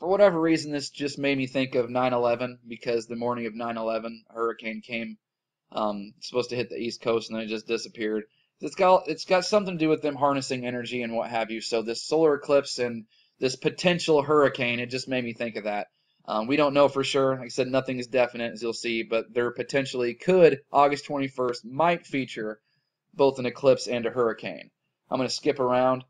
For whatever reason, this just made me think of 9/11 because the morning of 9/11, a hurricane came, supposed to hit the East Coast and then it just disappeared. It's got something to do with them harnessing energy and what have you. So this solar eclipse and this potential hurricane, it just made me think of that. We don't know for sure. Like I said, nothing is definite, as you'll see, but there potentially could, August 21st, might feature both an eclipse and a hurricane. I'm going to skip around.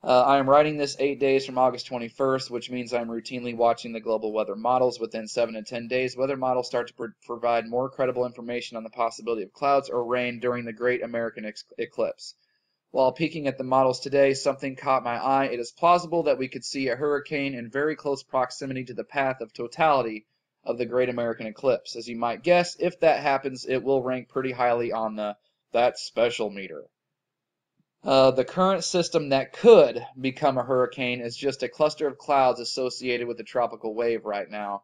I am writing this 8 days from August 21st, which means I'm routinely watching the global weather models. Within 7 to 10 days, weather models start to provide more credible information on the possibility of clouds or rain during the Great American Eclipse. While peeking at the models today, something caught my eye. It is plausible that we could see a hurricane in very close proximity to the path of totality of the Great American Eclipse. As you might guess, if that happens, it will rank pretty highly on the "that special" meter. The current system that could become a hurricane is just a cluster of clouds associated with a tropical wave right now.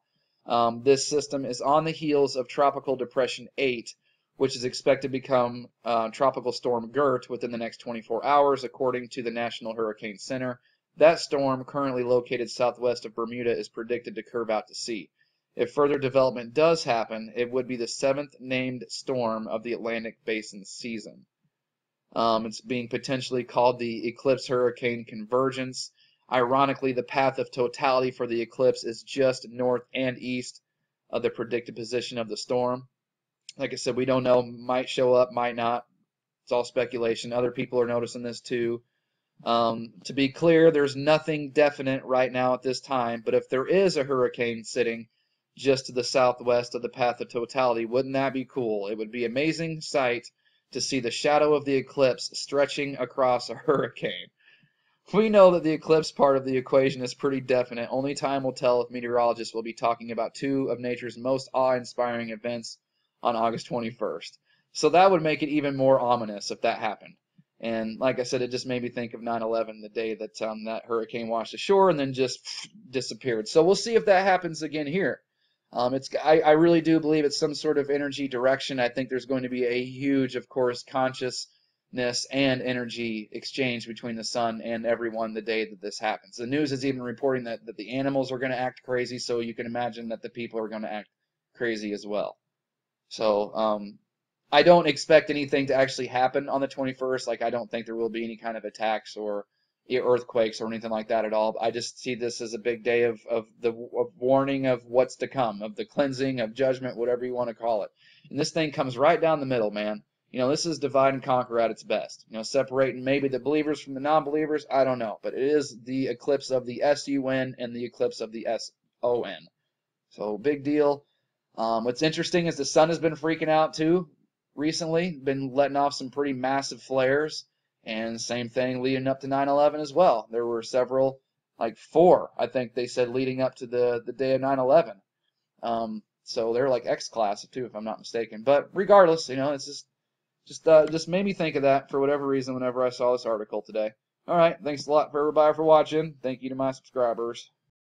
This system is on the heels of Tropical Depression 8, which is expected to become Tropical Storm Gert within the next 24 hours, according to the National Hurricane Center. That storm, currently located southwest of Bermuda, is predicted to curve out to sea. If further development does happen, it would be the 7th named storm of the Atlantic Basin season. It's being potentially called the Eclipse Hurricane Convergence. Ironically, the path of totality for the eclipse is just north and east of the predicted position of the storm. Like I said, we don't know. Might show up, might not. It's all speculation. Other people are noticing this too. To be clear, there's nothing definite right now at this time, but if there is a hurricane sitting just to the southwest of the path of totality, wouldn't that be cool? It would be an amazing sight to see the shadow of the eclipse stretching across a hurricane. We know that the eclipse part of the equation is pretty definite. Only time will tell if meteorologists will be talking about two of nature's most awe-inspiring events on August 21st. So that would make it even more ominous if that happened. And like I said, it just made me think of 9/11, the day that that hurricane washed ashore and then just disappeared. So we'll see if that happens again here. I really do believe it's some sort of energy direction. I think there's going to be a huge, of course, consciousness and energy exchange between the sun and everyone the day that this happens. The news is even reporting that the animals are going to act crazy, so you can imagine that the people are going to act crazy as well. So I don't expect anything to actually happen on the 21st. Like, I don't think there will be any kind of attacks or earthquakes or anything like that at all. I just see this as a big day of warning of what's to come, of the cleansing, of judgment, whatever you want to call it. And this thing comes right down the middle, man. You know, this is divide and conquer at its best. You know, separating maybe the believers from the non-believers, I don't know. But it is the eclipse of the S-U-N and the eclipse of the S-O-N. So, big deal. What's interesting is the sun has been freaking out too recently, been letting off some pretty massive flares. And same thing leading up to 9/11 as well. There were several, like 4, I think they said, leading up to the day of 9/11. So they're like X-class too, if I'm not mistaken. But regardless, you know, it's just made me think of that for whatever reason whenever I saw this article today. All right, thanks a lot for everybody for watching. Thank you to my subscribers.